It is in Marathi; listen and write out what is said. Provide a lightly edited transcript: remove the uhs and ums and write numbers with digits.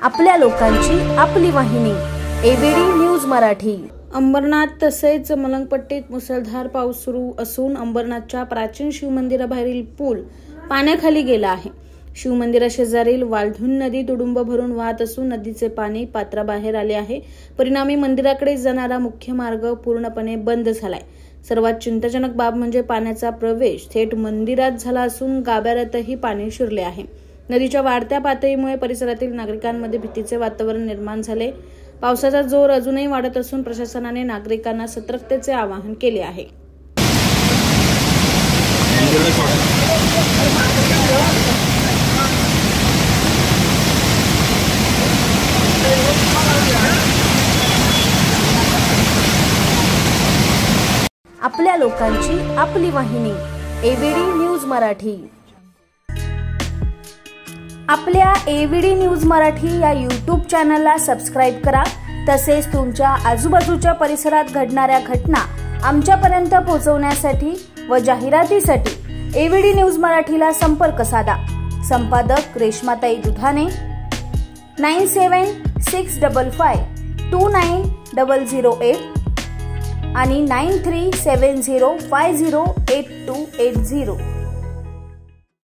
आपल्या लोकांची आपली वाहिनी एबीडी न्यूज मराठी। अंबरनाथ तसेच मलंगपट्टीत मुसळधार पाऊस सुरू असून अंबरनाथच्या प्राचीन शिवमंदिराबाहेरील पूल पाण्याखाली गेला आहे। शिवमंदिराशेजारील वालधुन नदी तुडुंब भरून वाहत असून नदीचे पाणी पात्राबाहेर आले आहे। परिणामी मंदिराकडे जाणारा मुख्य मार्ग पूर्णपणे बंद झालाय। सर्वात चिंताजनक बाब म्हणजे पाण्याचा प्रवेश थेट मंदिरात झाला असून गाभाऱ्यातही पाणी शिरले आहे। नदीच्या वाढत्या पातळीमुळे परिसरातील नागरिकांमध्ये भीतीचे वातावरण निर्माण झाले। पावसाचा जोर अजूनही वाढत असून प्रशासनाने नागरिकांना सतर्कतेचे आवाहन केले आहे। आपल्या लोकांची आपली वाहिनी एबीडी न्यूज मराठी। आपल्या एबीडी न्यूज मराठी या यूट्यूब चॅनलला सबस्क्राइब करा। तसेच तुमच्या आजूबाजूच्या परिसरात घडणाऱ्या घटना आमच्यापर्यंत पोहोचवण्यासाठी व जाहिरातीसाठी एबीडी न्यूज मराठीला संपर्क साधा। संपादक रेश्माताई दुधाने 9765529008 आणि 9370508280।